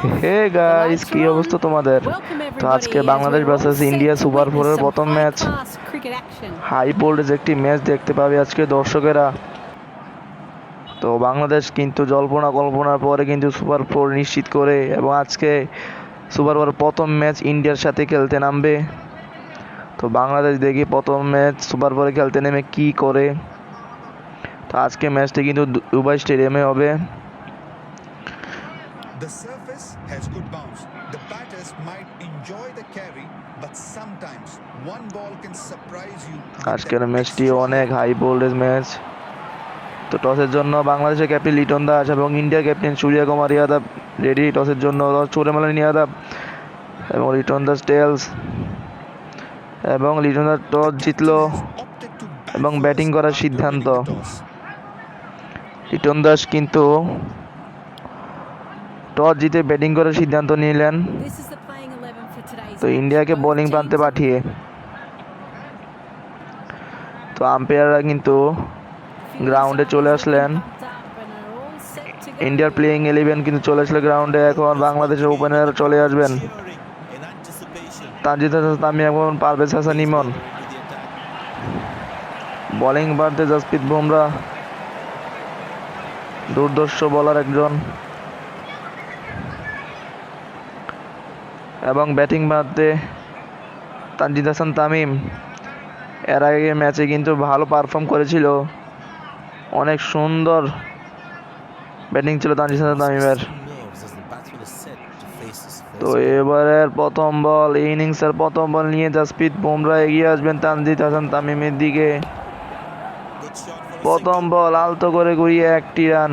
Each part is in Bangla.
হে গাইস, কি অবস্থা তোমাদের? তো আজকে বাংলাদেশ ভার্সেস ইন্ডিয়া সুপার 4-এর প্রথম ম্যাচ। হাই ভোল্টেজ একটি ম্যাচ দেখতে পাবে আজকে দর্শকেরা। তো বাংলাদেশ কিন্তু জল্পনা কল্পনার পরে কিন্তু সুপার 4 নিশ্চিত করে এবং আজকে সুপার 4 প্রথম ম্যাচ ইন্ডিয়ার সাথে খেলতে নামবে। তো বাংলাদেশ দেখি প্রথম ম্যাচ সুপার 4-এ খেলতে নেমে কি করে। তো আজকে ম্যাচটি কিন্তু দুবাই স্টেডিয়ামে হবে। The surface has good bounce. The batters might enjoy the carry, but sometimes one ball can surprise you. আজকের ম্যাচটি অনেক হাই ভোল্টেজ ম্যাচ। তো টসের জন্য বাংলাদেশের ক্যাপ্টেন লিটন দাস এবং ইন্ডিয়ার ক্যাপ্টেন সূর্য কুমার যাদব রেডি টসের জন্য। সূর্যমালা যাদব এবং লিটন দাস টেলস এবং লিটন দাস টস জিতলো এবং ব্যাটিং করার সিদ্ধান্ত। লিটন দাস কিন্তু টস জিতে ব্যাটিং করার সিদ্ধান্ত নিলেন, তো ইন্ডিয়াকে বোলিং প্রান্তে পাঠিয়ে। তো আম্পায়াররা কিন্তু গ্রাউন্ডে চলে আসলেন। ইন্ডিয়ার প্লেয়িং 11 কিন্তু চলে আসলে গ্রাউন্ডে। এখন বাংলাদেশের ওপেনার চলে আসবেন তানজিদ হাসান তামিম এবং পারভেজ হাসান ইমন। বোলিং প্রান্তে জাসপ্রীত বুমরা, দুর্ধর্ষ বোলার একজন, এবং ব্যাটিং প্রান্তে তানজিদ হাসান তামিম। এর আগে ম্যাচে কিন্তু ভালো পারফর্ম করেছিল, অনেক সুন্দর ব্যাটিং ছিল তানজিদ হাসান তামিমের। তো এবারের প্রথম বল, ইনিংসের প্রথম বল নিয়ে জাসপ্রীত বুমরা এগিয়ে আসবেন তানজিদ হাসান তামিমের দিকে। প্রথম বল আলতো করে ঘুরিয়ে একটি রান।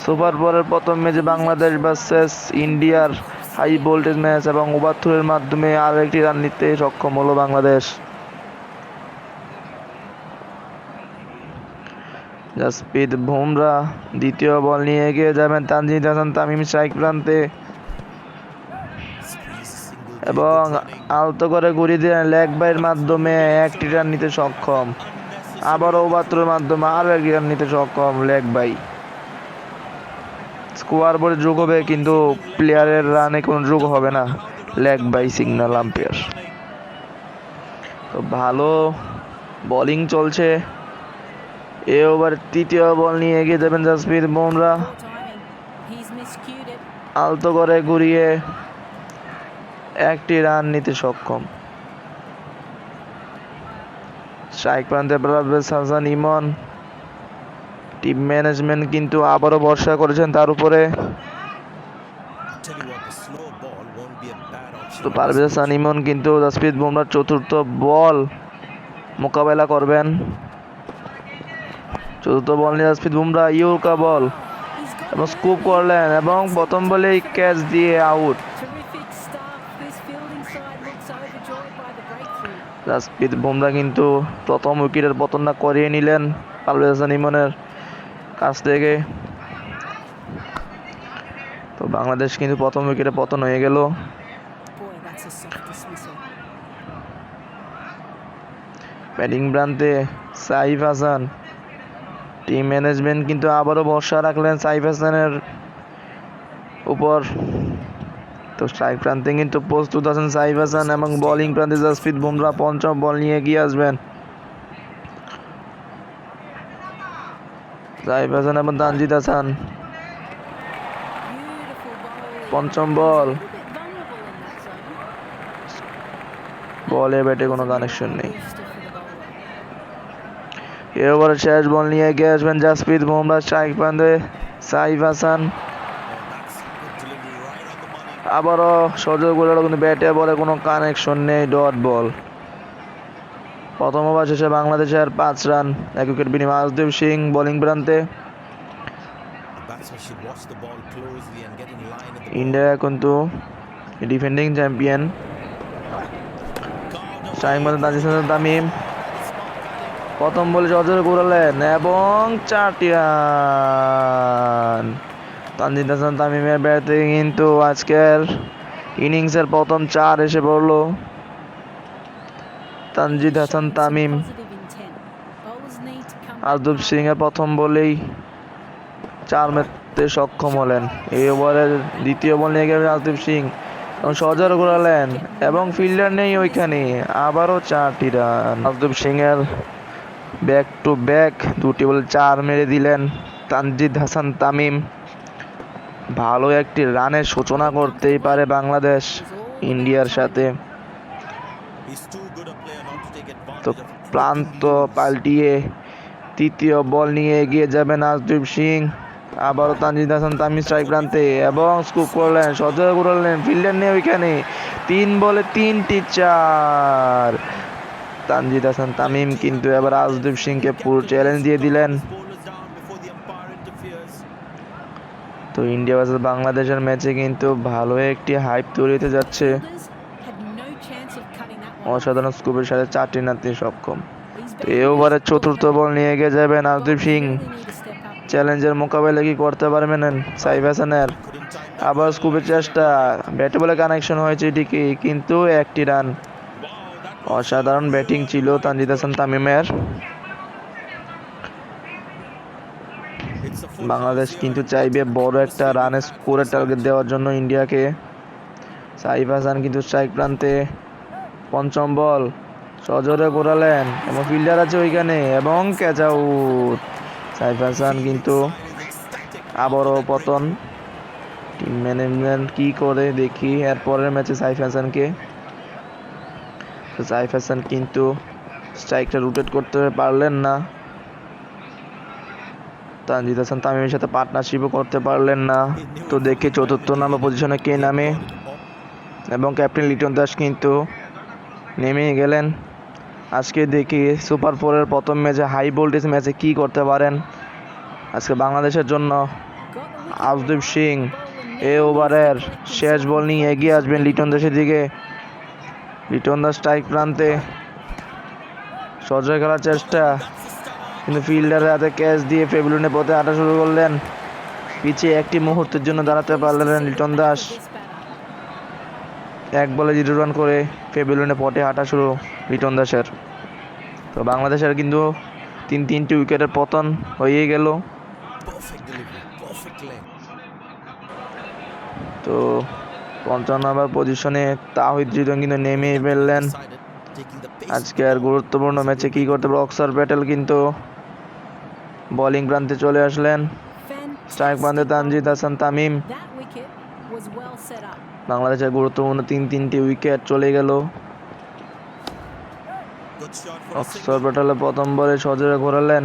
সুপার 4-এর প্রথম ম্যাচে বাংলাদেশ ভার্সেস ইন্ডিয়ার হাই ভোল্টেজ ম্যাচ এবং ওভারথ্রোর মাধ্যমে আরও একটি রান নিতে সক্ষম হলো বাংলাদেশ। জাসপ্রীত বুমরা দ্বিতীয় বল নিয়ে এগিয়ে যাবেন তানজিদ হাসান তামিম স্ট্রাইক প্রান্তে এবং আলতো করে ঘুরিয়ে দিলেন লেগ বাইয়ের মাধ্যমে একটি রান নিতে সক্ষম। আবারও ওভারথ্রোর মাধ্যমে আরও একটি রান নিতে সক্ষম লেগ বাই। স্কোয়ার বোর্ডে যোগ হবে কিন্তু প্লেয়ারের রানে কোনো যোগ হবে না, লেগ বাই সিগন্যাল আম্পায়ার। তো ভালো বোলিং চলছে। এ ওভার তৃতীয় বল নিয়ে এগিয়ে যাবেন জাসপ্রীত বুমরা, আলতো করে ঘুরিয়ে একটি রান নিতে সক্ষম। স্ট্রাইক প্রান্তে পারভেজ হাসান ইমন। টিম ম্যানেজমেন্ট কিন্তু আবারও ভরসা করেছেন তার উপরে। তো পারভেজ হাসান ইমন কিন্তু জাসপ্রীত বুমরার চতুর্থ বল মোকাবেলা করবেন। চতুর্থ বল নিয়ে জাসপ্রীত বুমরা ইয়র্কা বল এবং স্কুপ করলেন এবং প্রথম বলেই ক্যাচ দিয়ে আউট। জাসপ্রীত বুমরা কিন্তু প্রথম উইকেটের পতনটা করিয়ে নিলেন পারভেজ হাসান ইমনের কাছ থেকে। তো বাংলাদেশ কিন্তু প্রথম উইকেটে পতন হয়ে গেল। ব্যাটিং প্রান্তে সাইফ হাসান। টিম ম্যানেজমেন্ট কিন্তু আবারও ভরসা রাখলেন সাইফ হাসানের উপর। তো স্ট্রাইক প্রান্তে কিন্তু প্রস্তুত আছেন সাইফ হাসান এবং বোলিং প্রান্তে জাসপ্রীত বুমরা পঞ্চম বল নিয়ে এগিয়ে আসবেন। সাইফ হাসান এবং তানজিদ হাসান পঞ্চম বল। বলে ব্যাটে কোনো কানেকশন নেই। এবারে শেষ বল নিয়ে এগিয়ে আসবেন জাসপ্রীত বুমরা, স্ট্রাইক প্রান্তে সাইফ হাসান। আবারও সহযোগ করে কিন্তু ব্যাটে বলে কোনো কানেকশন নেই, ডট বল। প্রথম ওভার শেষে বাংলাদেশের 5 রান, 1 উইকেট বিনিময়ে আজদীপ সিং বোলিং প্রান্তে। ইন্ডিয়া কিন্তু ডিফেন্ডিং চ্যাম্পিয়ন। স্ট্রাইক প্রান্তে তানজিদ হাসান তামিম প্রথম বলে সহযোগ ঘুরালেন এবং 4টি রান। তানজিদ হাসান তামিমের ব্যাট থেকে কিন্তু আজকের ইনিংসের প্রথম 4 এসে পড়ল। তানজিদ হাসান তামিম আজদীপ সিং এর প্রথম বলেই 4 করতে সক্ষম হলেন। এই ওভারের দ্বিতীয় বল নিয়ে গেলেন রাজদীপ সিং এবং সজর ঘোরালেন এবং ফিল্ডার নেই ওইখানে, আবারও 4টি রান। রাজদীপ সিং এর ব্যাক টু ব্যাক 2টি বলে 4 মেরে দিলেন তানজিদ হাসান তামিম। ভালো একটি রানের সূচনা করতেই পারে বাংলাদেশ ইন্ডিয়ার সাথে। তো প্রান্ত পাল্টিয়ে তৃতীয় বল নিয়ে এগিয়ে যাবেন রাজদীপ সিং। আবারও তানজিদ হাসান তামিম স্ট্রাইক প্রান্তে এবং স্কুপ করলেন, সজোরে ঘুরালেন, ফিল্ডার নিয়ে ওইখানে 3 বলে 3টি 4। তানজিদ হাসান তামিম কিন্তু এবার রাজদীপ সিংকে পুরো চ্যালেঞ্জ দিয়ে দিলেন। তো ইন্ডিয়া ভার্সেস বাংলাদেশের ম্যাচে কিন্তু ভালো একটি হাইপ তৈরি হতে যাচ্ছে। অসাধারণ স্কুপের সাথে 4টি নাতে সক্ষম। তো এই ওভারের চতুর্থ বল নিয়ে এগিয়ে যাবেন রাজদীপ সিং। চ্যালেঞ্জের মোকাবেলা কি করতে পারবেন সাইফ হাসানের? আবার স্কুপের চেষ্টা, ব্যাটে বলে কানেকশন হয়েছে ঠিকই, কিন্তু 1টি রান। অসাধারণ ব্যাটিং ছিল তানজিদ হাসান তামিমের। বাংলাদেশ কিন্তু চাইবে বড় একটা রানের স্কোরের টার্গেট দেওয়ার জন্য ইন্ডিয়াকে। সাইফ হাসান কিন্তু স্ট্রাইক প্রান্তে, পঞ্চম বল সজোরে ঘোরালেন এবং ফিল্ডার আছে ওইখানে এবং ক্যাচ আউট। সাইফ হাসান কিন্তু আবারও পতন। টিম ম্যানেজমেন্ট কি করে দেখি এরপরের ম্যাচে সাইফ হাসানকে। সাইফ হাসান কিন্তু স্ট্রাইকটা রোটেট করতে পারলেন না, তানজিদ হাসান তামিমের সাথে পার্টনারশিপও করতে পারলেন না। তো দেখি চতুর্থ নম্বর পজিশনে কে নামে এবং ক্যাপ্টেন লিটন দাস কিন্তু নেমে গেলেন। আজকে দেখি সুপার 4-এর প্রথম ম্যাচে, হাই ভোল্টেজ ম্যাচে কি করতে পারেন আজকে বাংলাদেশের জন্য। রাজদীপ সিং এই ওভারের শেষ বল নিয়ে এগিয়ে আসবেন লিটন দাসের দিকে। লিটন দাস স্ট্রাইক প্রান্তে, সজয় খেলার চেষ্টা, কিন্তু ফিল্ডারের হাতে ক্যাচ দিয়ে পেভিলিয়নের পথে হাঁটা শুরু করলেন। পিছিয়ে একটি মুহূর্তের জন্য দাঁড়াতে পারলেন লিটন দাস। 1 বলে 0 রান করে পেভিলিয়নের পথে হাঁটা শুরু লিটন দাসের। তো বাংলাদেশের কিন্তু 3টি উইকেটের পতন হয়ে গেল। তো 55 নম্বর পজিশনে তাওহিদ হৃদয় কিন্তু নেমে ফেললেন। আজকের গুরুত্বপূর্ণ ম্যাচে কি করতে পারে? অক্সর প্যাটেল কিন্তু বোলিং প্রান্তে চলে আসলেন। স্ট্রাইক প্রান্তে তানজিদ হাসান তামিম। বাংলাদেশের গুরুত্বপূর্ণ 3টি উইকেট চলে গেল। অক্সর প্যাটেলের প্রথম বলে সজোরে ঘোরালেন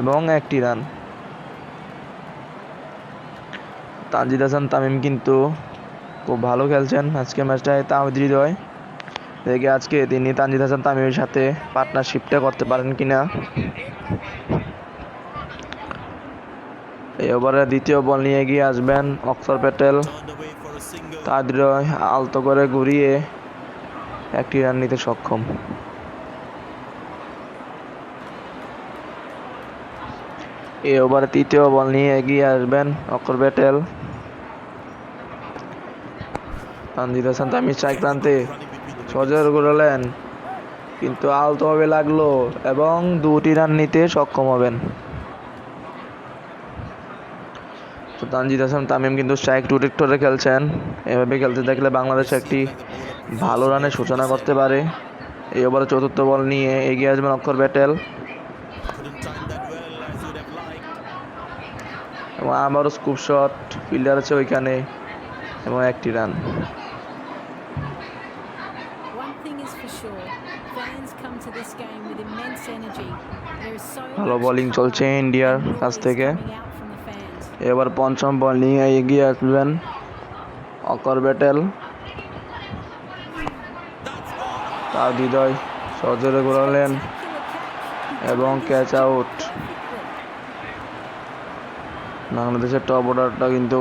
এবং 1টি রান। তানজিদ হাসান তামিম কিন্তু খুব ভালো খেলছেন আজকে ম্যাচটায়। তাওহিদ হৃদয় দেখে আজকে তিনি তানজিদ হাসান তামিমের সাথে পার্টনারশিপটা করতে পারেন কিনা। এই ওভারে দ্বিতীয় বল নিয়ে এগিয়ে আসবেন অক্সর প্যাটেল। তাওহিদ হৃদয় আলতো করে ঘুরিয়ে 1টি রান নিতে সক্ষম। এই ওভারে তৃতীয় বল নিয়ে এগিয়ে আসবেন অক্সর প্যাটেল। তানজিদ হাসান তামিম স্ট্রাইক প্রান্তে, সজোরে ঘোরালেন, কিন্তু আলতোভাবে লাগলো এবং 2টি রান নিতে সক্ষম হবেন। তো তানজিদ হাসান তামিম কিন্তু স্ট্রাইক রোটেট করে খেলছেন। এভাবে খেলতে থাকলে বাংলাদেশ একটি ভালো রানের সূচনা করতে পারে। এই ওভারে চতুর্থ বল নিয়ে এগিয়ে আসবেন অক্সর প্যাটেল এবং আবারও স্কুপ শট, ফিল্ডার আছে ওইখানে এবং 1টি রান। ভালো বোলিং চলছে ইন্ডিয়ার কাছ থেকে। এবার পঞ্চম বল নিয়ে এগিয়ে আসবেন অক্সর প্যাটেল। তার হৃদয় সজোরে ঘোরালেন এবং ক্যাচ আউট। বাংলাদেশের টপ অর্ডারটা কিন্তু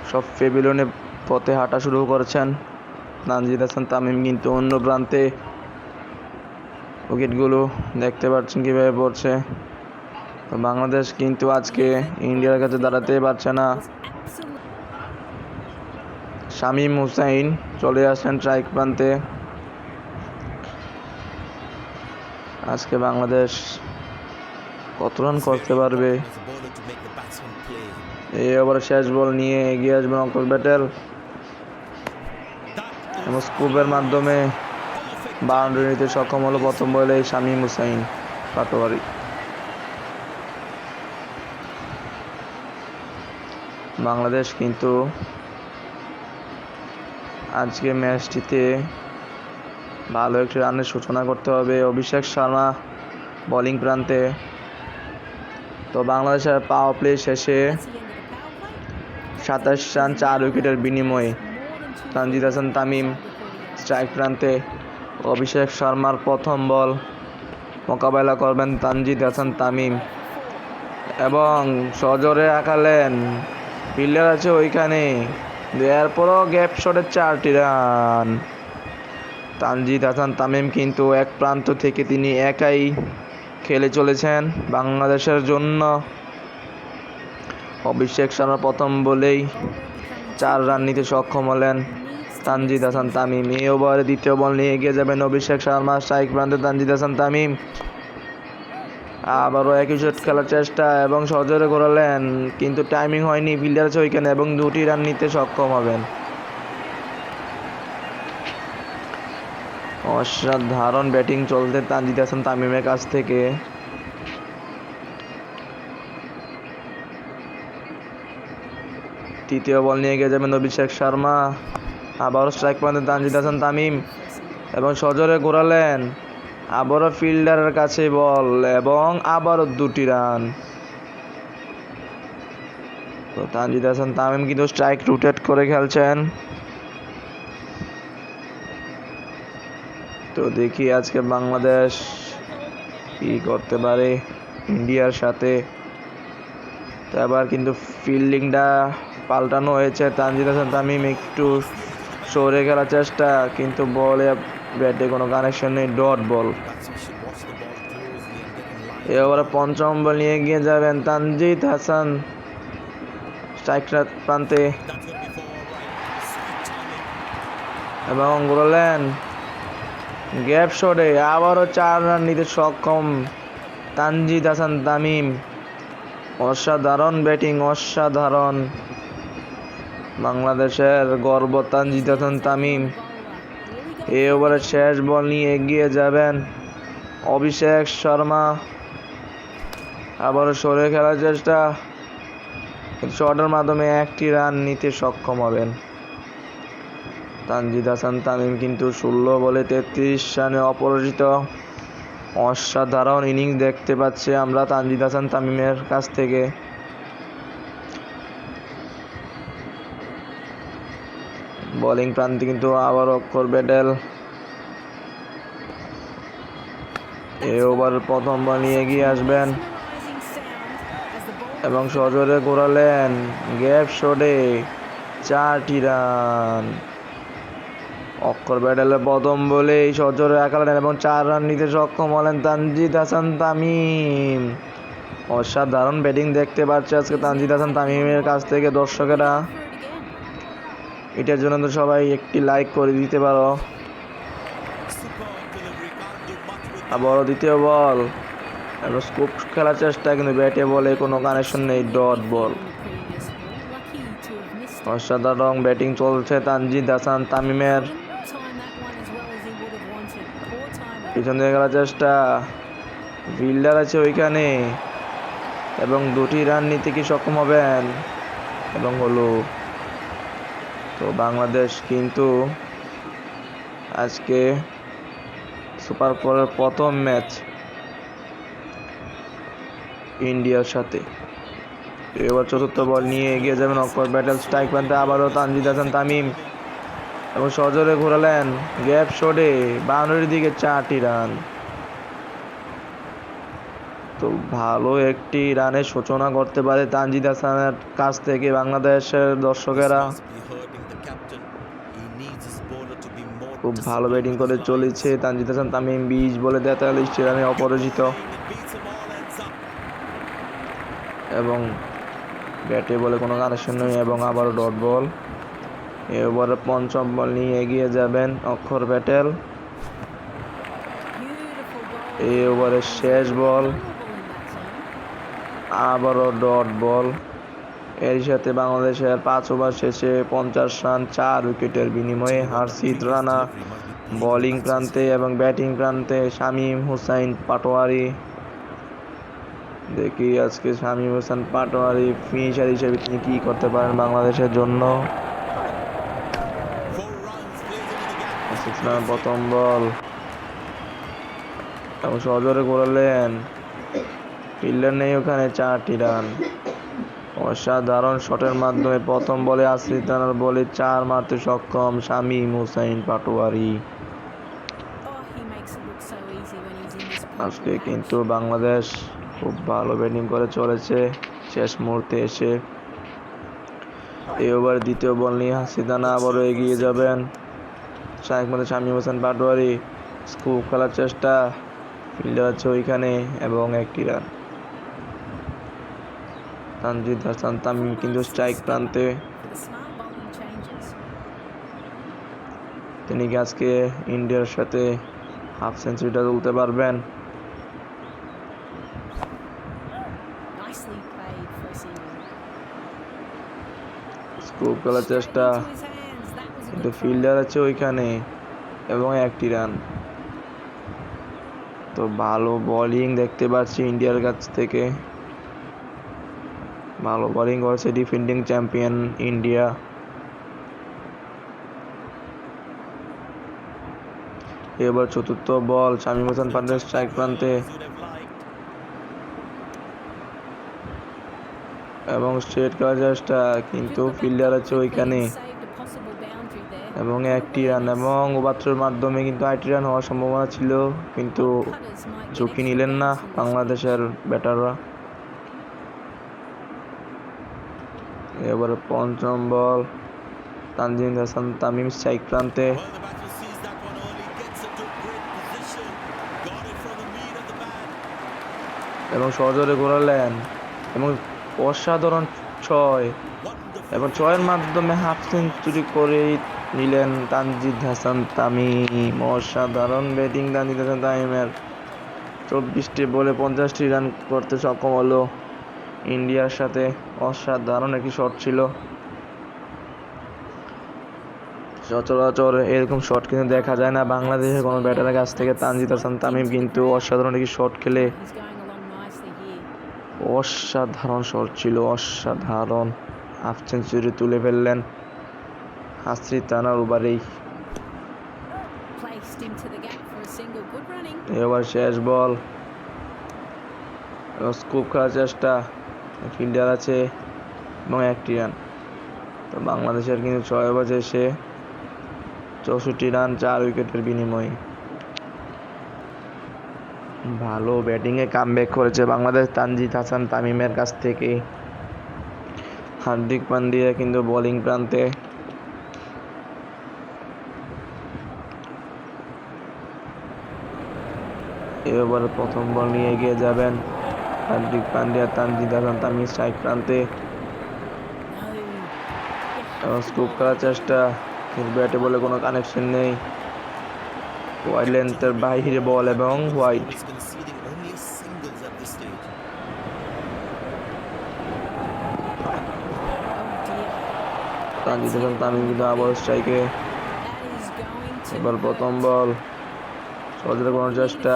সব পেভিলিয়নের পথে হাঁটা শুরু করেছেন। তানজিদ হাসান তামিম কিন্তু অন্য প্রান্তে, উইকেটগুলো দেখতে পাচ্ছেন কীভাবে পড়ছে। তো বাংলাদেশ কিন্তু আজকে ইন্ডিয়ার কাছে দাঁড়াতেই পারছে না। শামীম হুসাইন চলে আসেন স্ট্রাইক প্রান্তে। আজকে বাংলাদেশ কত রান করতে পারবে এই ওভারে শেষ বল নিয়ে এগিয়ে আসবেন অক্ষর ব্যাটেল এবং স্কুপের মাধ্যমে বাউন্ডারি নিতে সক্ষম হলো প্রথম বলে শামীম হুসাইন পাটোয়ারি। বাংলাদেশ কিন্তু আজকে ম্যাচটিতে ভালো একটি রানের সূচনা করতে হবে। অভিষেক শর্মা বোলিং প্রান্তে। তো বাংলাদেশের পাওয়ার প্লে শেষে 27 রান 4 উইকেটের বিনিময়ে তানজিদ হাসান তামিম স্ট্রাইক প্রান্তে। অভিষেক শর্মার প্রথম বল মোকাবেলা করবেন তানজিদ হাসান তামিম এবং সজোরে আঁকালেন, ফিল্ডার আছে ওইখানে, এরপরও গ্যাপ শটে 4টি রান। তানজিদ হাসান তামিম কিন্তু এক প্রান্ত থেকে তিনি একাই খেলে চলেছেন বাংলাদেশের জন্য। অভিষেক শর্মা প্রথম বলেই 4 রান নিতে সক্ষম হলেন তানজিদ হাসান তামিম। এই ওভারে দ্বিতীয় বল নিয়ে এগিয়ে যাবেন অভিষেক শর্মা স্ট্রাইক প্রান্তে তানজিদ হাসান তামিম। আবারও একই শট খেলার চেষ্টা এবং সজোরে ঘোরালেন, কিন্তু টাইমিং হয়নি, ফিল্ডার আছে ওইখানে এবং 2টি রান নিতে সক্ষম হবেন। অসাধারণ ব্যাটিং চলতে তানজিদ হাসান তামিমের কাছ থেকে। তৃতীয় বল নিয়ে এগিয়ে যাবেন অভিষেক শর্মা। আবারও স্ট্রাইক প্রান্তে তানজিদ হাসান তামিম এবং সজোরে ঘোরালেন, আবারও ফিল্ডারের কাছে বল এবং আবারও 2টি রান। তো তানজিদ হাসান তামিম কিন্তু স্ট্রাইক রোটেট করে খেলছেন। তো দেখি আজকে বাংলাদেশ কি করতে পারে ইন্ডিয়ার সাথে। তো এবার কিন্তু ফিল্ডিংটা পাল্টানো হয়েছে, তানজিদ হাসান তামিম একটু সরে খেলার চেষ্টা, কিন্তু বলে ব্যাটে কোনো কানেকশন নেই, ডট বল। এবারে পঞ্চম বল নিয়ে গিয়ে যাবেন তানজিদ হাসান স্ট্রাইক প্রান্তে এবং ঘোরালেন গ্যাপ শটে, আবারও 4 রান নিতে সক্ষম তানজিদ হাসান তামিম। অসাধারণ ব্যাটিং, অসাধারণ। বাংলাদেশের গর্ব তানজিদ হাসান তামিম। এই ওভারের শেষ বল নিয়ে এগিয়ে যাবেন অভিষেক শর্মা। আবারও সরে খেলার চেষ্টা, শটের মাধ্যমে 1টি রান নিতে সক্ষম হবেন তানজিদ হাসান তামিম। কিন্তু 16 বলে 33 রানে অপরাজিত। অসাধারণ ইনিংস দেখতে পাচ্ছি আমরা তানজিদ হাসান তামিমের কাছ থেকে। বোলিং প্রান্তে কিন্তু আবার অক্ষর ব্যাটেল। এই ওভারের প্রথম বল নিয়ে এগিয়ে আসবেন এবং সজোরে ঘোরালেন, গ্যাপ শটে 4টি রান। অক্ষর ব্যাটেলের প্রথম বলেই সজোরে আঁকালেন এবং 4 রান নিতে সক্ষম হলেন তানজিদ হাসান তামিম। অসাধারণ ব্যাটিং দেখতে পাচ্ছে আজকে তানজিদ হাসান তামিমের কাছ থেকে দর্শকেরা। এটার জন্য তো সবাই একটি লাইক করে দিতে পারো। আবার দ্বিতীয় বল এবং স্কুপ খেলার চেষ্টা, কিন্তু ব্যাটে বলে কোনো কানেকশন নেই, ডট বল। অসাধারণ ব্যাটিং চলছে তানজিদ হাসান তামিমের। পিছন দিয়ে খেলার চেষ্টা, ফিল্ডার আছে ওইখানে এবং 2টি রান নিতে কি সক্ষম হবেন এবং হলো। তো বাংলাদেশ কিন্তু আজকে সুপার ফোরের প্রথম ম্যাচ ইন্ডিয়ার সাথে। এবার চতুর্থ বল নিয়ে এগিয়ে যাবেন অক্ষর ব্যাটেল স্ট্রাইক প্রান্তে। আবারও তানজিদ হাসান তামিম এবং সজোরে ঘোরালেন, গ্যাপ শটে বাউন্ডারির দিকে 4টি রান। তো ভালো একটি রানের সূচনা করতে পারে তানজিদ হাসানের কাছ থেকে বাংলাদেশের দর্শকেরা। খুব ভালো ব্যাটিং করে চলেছে তানজিদ হাসান তামিম। 20 বলে 43 রানে অপরাজিত এবং ব্যাটে বলে কোনো কানেকশন নেই এবং আবারও ডট বল। এবারে পঞ্চম বল নিয়ে এগিয়ে যাবেন অক্ষর ব্যাটেল। এই ওভারের শেষ বল, আবারও ডট বল। এর সাথে বাংলাদেশের 5 ওভার শেষে 50 রান 4 উইকেটের বিনিময়ে হারজিত রানা বোলিং প্রান্তে এবং ব্যাটিং প্রান্তে শামীম হোসেন পাটোয়ারি। দেখি আজকে শামীম হোসেন পাটোয়ারি ফিনিশার হিসেবে তিনি কি করতে পারেন বাংলাদেশের জন্য। প্রথম বল এবং সজোরে করলেন, ফিল্ডার নেই ওখানে, 4টি রান। অসাধারণ শটের মাধ্যমে প্রথম বলে আসিফ রানার বলে 4 মারতে সক্ষম শামীম হোসেন পাটোয়ারি। আজকে কিন্তু বাংলাদেশ খুব ভালো ব্যাটিং করে চলেছে শেষ মুহূর্তে এসে। এই ওভার দ্বিতীয় বল নিয়ে আসিফ রানা আবারও এগিয়ে যাবেন। শামীম হোসেন পাটোয়ারি স্কুপ খেলার চেষ্টা, ফিল্ডার আছে ওইখানে এবং 1টি রান। তানজিদ হাসান তামিম কিন্তু স্ট্রাইক প্রান্তে। তিনি কি আজকে ইন্ডিয়ার সাথে হাফ সেঞ্চুরিটা তুলতে পারবেন? স্কুপ খেলার চেষ্টা, কিন্তু ফিল্ডার আছে ওইখানে এবং 1টি রান। তো ভালো বোলিং দেখতে পাচ্ছি ইন্ডিয়ার কাছ থেকে, ভালো বোলিং করেছে ডিফেন্ডিং চ্যাম্পিয়ন ইন্ডিয়া। এবার চতুর্থ বল, শামীম হোসেন পাটোয়ারি স্ট্রাইক প্রান্তে এবং স্ট্রেট করার চেষ্টা, কিন্তু ফিল্ডার আছে ওইখানে এবং 1টি রান এবং ওভারের মাধ্যমে কিন্তু 8টি রান হওয়ার সম্ভাবনা ছিল, কিন্তু ঝুঁকি নিলেন না বাংলাদেশের ব্যাটাররা। এবারে পঞ্চম বল, তানজিদ হাসান তামিম স্ট্রাইক প্রান্তে এবং সজোরে ঘোরালেন এবং অসাধারণ 6 এবং 6-এর মাধ্যমে হাফ সেঞ্চুরি করে নিলেন তানজিদ হাসান তামিম। অসাধারণ ব্যাটিং তানজিদ হাসান তামিমের, 24টি বলে 50টি রান করতে সক্ষম হলো ইন্ডিয়ার সাথে। অসাধারণ একটি শট ছিল, সচরাচর এরকম শট কিন্তু দেখা যায় না বাংলাদেশের কোনো ব্যাটারের কাছ থেকে। তানজিদ হাসান তামিম কিন্তু অসাধারণ একটি শট খেলে, অসাধারণ শট ছিল, অসাধারণ হাফ সেঞ্চুরি তুলে ফেললেন আসিফ রানার ওভারেই। এবার শেষ বল, স্কুপ খেলার চেষ্টা, ফিল্ডার আছে এবং 1টি রান। তো বাংলাদেশের কিন্তু 6 ওভার শেষে 64 রান 4 উইকেটের বিনিময়ে। ভালো ব্যাটিংয়ে কামব্যাক করেছে বাংলাদেশ তানজিদ হাসান তামিমের কাছ থেকে। হার্দিক পান্ডিয়া কিন্তু বোলিং প্রান্তে। এবার প্রথম বল নিয়ে এগিয়ে যাবেন হার্দিক পান্ডিয়া, তানজিদ হাসান তামিম স্ট্রাইক প্রান্তে এবং স্কুপ করার চেষ্টা, কিন্তু ব্যাটে বলে কোনো কানেকশন নেই। ওয়াইড লেন্থের বাইরে বল এবং ওয়াইড। তানজিদ হাসান তামিম কিন্তু আবার স্ট্রাইকে। এবার প্রথম বল, সজোরে করার চেষ্টা,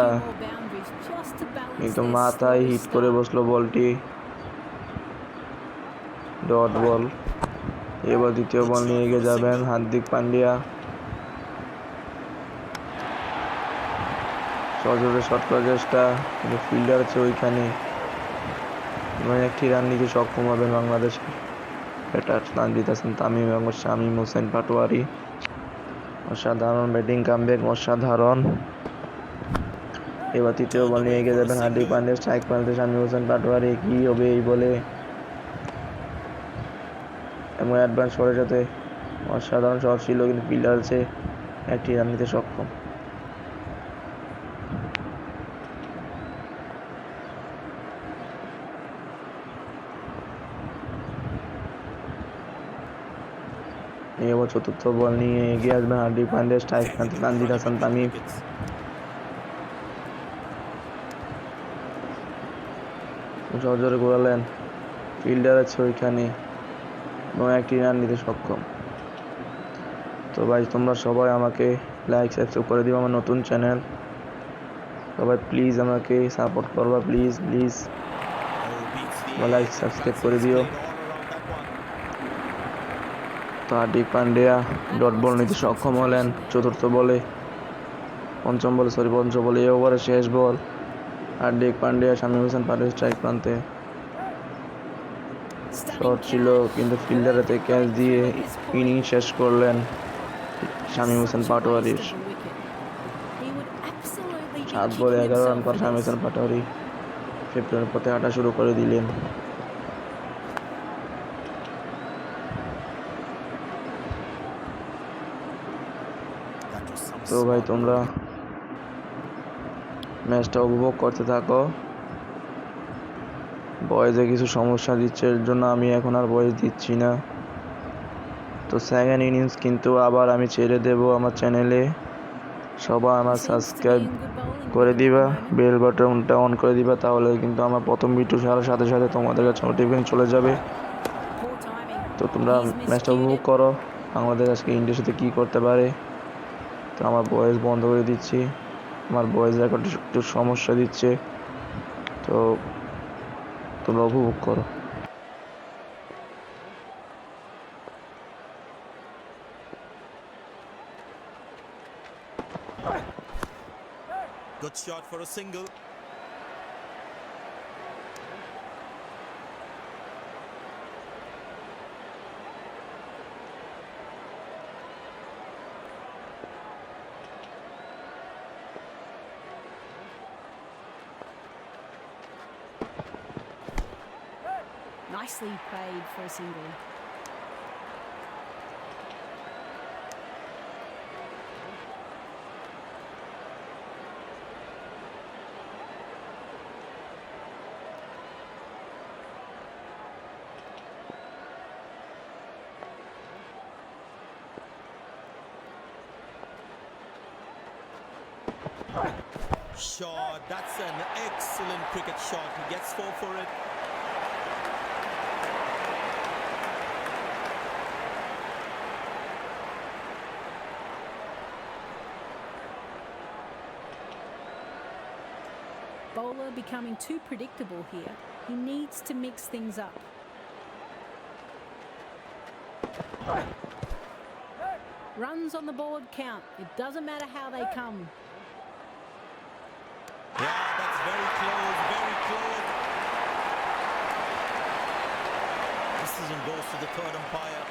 কিন্তু মাথায় হিট করে বসলো বলটি, ডট বল। এবার দ্বিতীয় বল নিয়ে এগিয়ে যাবেন হার্দিক পান্ডিয়া, সজোরে শট করার চেষ্টা, কিন্তু ফিল্ডার আছে ওইখানে এবং 1টি রান নিতে সক্ষম হবেন বাংলাদেশের ব্যাটার তানজিদ হাসান তামিম এবং শামীম হোসেন পাটোয়ারি। অসাধারণ ব্যাটিং কামব্যাক, অসাধারণ। এবার তৃতীয় বল নিয়ে এগিয়ে যাবেন হার্দিক পান্ডিয়া স্ট্রাইক প্রান্তে শামীম হোসেন পাটোয়ারি। কি হবে এই বলে এবং অ্যাডভান্স শটের সাথে অসাধারণ শট ছিল, কিন্তু ফিল্ডার আছে 1টি রান নিতে সক্ষম। এবার চতুর্থ বল নিয়ে এগিয়ে আসবেন হার্দিক পান্ডিয়া স্ট্রাইক প্রান্তে তানজিদ হাসান তামিম। সজোরে ঘোরালেন, ফিল্ডার আছে ওইখানে এবং একটি রান নিতে সক্ষম। তো ভাই তোমরা সবাই আমাকে লাইক সাবস্ক্রাইব করে দিও আমার নতুন চ্যানেল। সবাই প্লিজ আমাকে সাপোর্ট করবা, প্লিজ প্লিজ লাইক সাবস্ক্রাইব করে দিও। তো হার্দিক পান্ডিয়া ডট বল নিতে সক্ষম হলেন চতুর্থ বলে, পঞ্চম বলে এই ওভারের শেষ বল। হার্দিক পান্ডিয়া শামীম হোসেন পাটোয়ারি স্ট্রাইক প্রান্তে, শট ছিল কিন্তু ফিল্ডারেতে ক্যাচ দিয়ে ইনিংস শেষ করলেন শামীম হোসেন পাটোয়ারির। 7 বলে 11 রান করা শামীম হোসেন পাটোয়ারি ফেব্রুয়ারির পথে হাঁটা শুরু করে দিলেন। তো ভাই তোমরা ম্যাচটা উপভোগ করতে থাকো। বয়েজে কিছু সমস্যা দিচ্ছে, এর জন্য আমি এখন আর বয়েজ দিচ্ছি না। তো সেকেন্ড ইনিংস কিন্তু আবার আমি ছেড়ে দেব আমার চ্যানেলে। সবাই আমার সাবস্ক্রাইব করে দিবা, বেল বাটনটা অন করে দিবা, তাহলে কিন্তু আমার প্রথম ভিডিও ছাড়ার সাথে সাথে তোমাদের কাছে নোটিফিকেশন চলে যাবে। তো তোমরা ম্যাচটা উপভোগ করো, বাংলাদেশ আজকে ইন্ডিয়ার সাথে কী করতে পারে। তো আমার ভয়েস বন্ধ করে দিচ্ছি, আমার ভয়েস রেকর্ড একটু সমস্যা দিচ্ছে, তো তোমরা উপভোগ করো। Good shot for a single. Nicely played for a single. Shot. That's an excellent cricket shot. He gets 4 for it. Bowler becoming too predictable here. He needs to mix things up. Runs on the board count. It doesn't matter how they come. Yeah, that's very close, very close. Decision goes to the third umpire.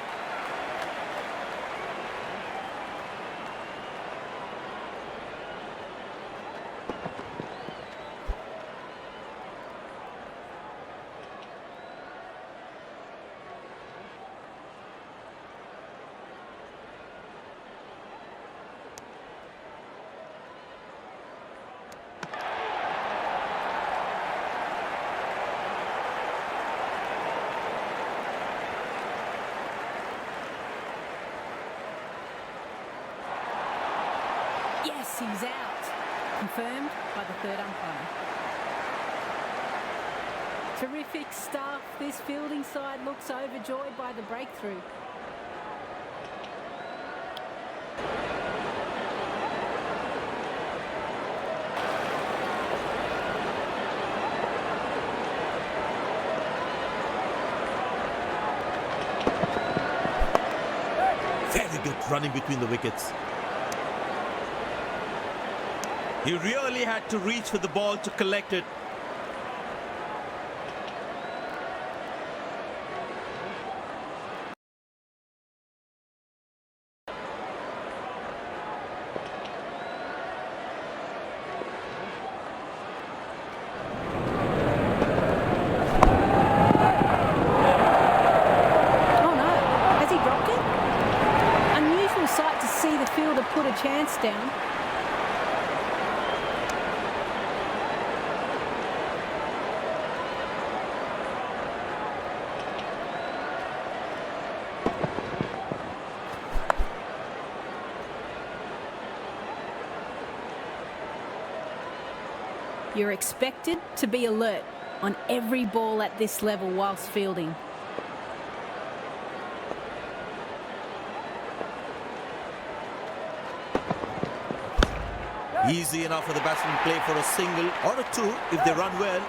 Yes, he's out. Confirmed by the third umpire. Terrific stuff. This fielding side looks overjoyed by the breakthrough. Very good running between the wickets. He really had to reach for the ball to collect it. Oh no, has he dropped it? Unusual sight to see the fielder put a chance down. You're expected to be alert on every ball at this level whilst fielding. Easy enough for the batsman to play for a single or a two if they run well.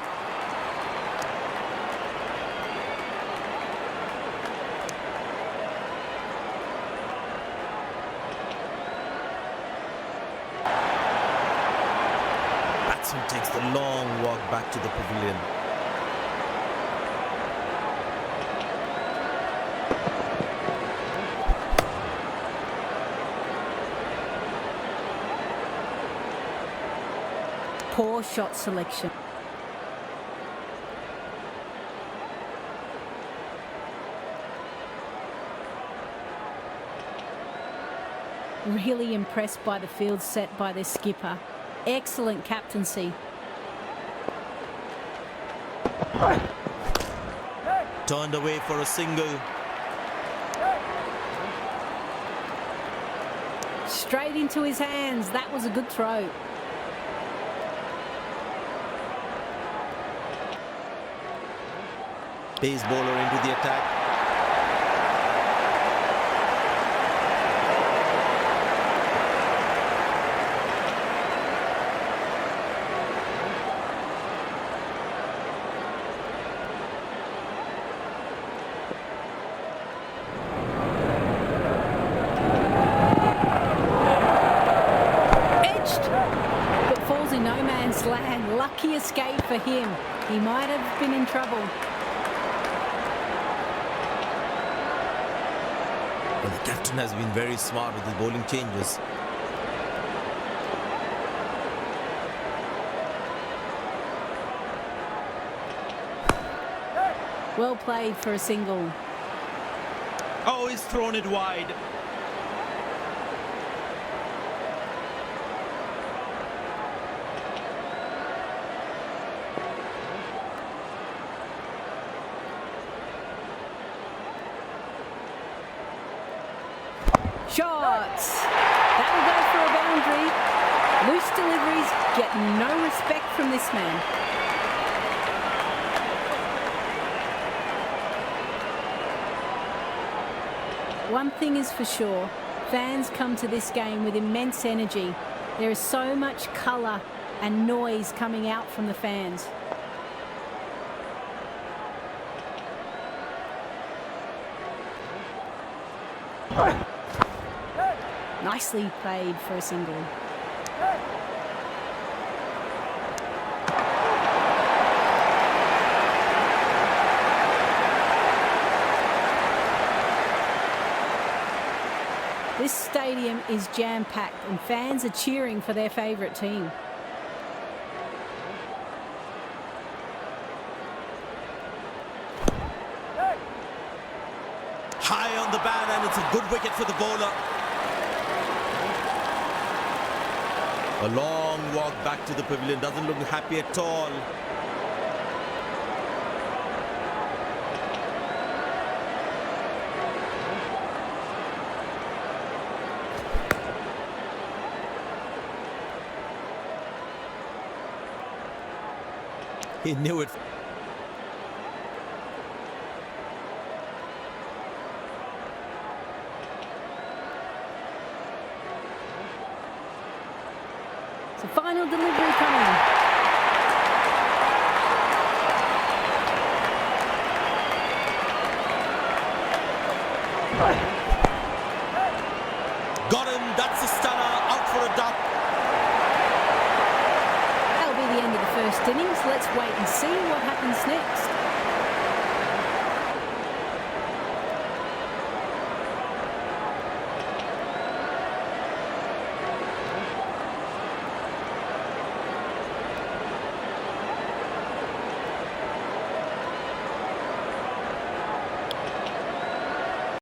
Batsman takes the long walk back to the pavilion. Poor shot selection. Really impressed by the field set by their skipper. Excellent captaincy. Turned away for a single. Straight into his hands. That was a good throw. Pace bowler into the attack. Edged, but falls in no man's land. Lucky escape for him. He might have been in trouble. Well, the captain has been very smart with his bowling changes. Well played for a single. Oh, he's thrown it wide. Shots! That will go for a boundary. Loose deliveries get no respect from this man. One thing is for sure, fans come to this game with immense energy. There is so much colour and noise coming out from the fans. Nicely played for a single. This stadium is jam-packed and fans are cheering for their favourite team. High on the bat, and it's a good wicket for the bowler. A long walk back to the pavilion, doesn't look happy at all. He knew it. So final delivery coming. Got him, that's a stunner, out for a duck. That'll be the end of the first innings. Let's wait and see what happens next.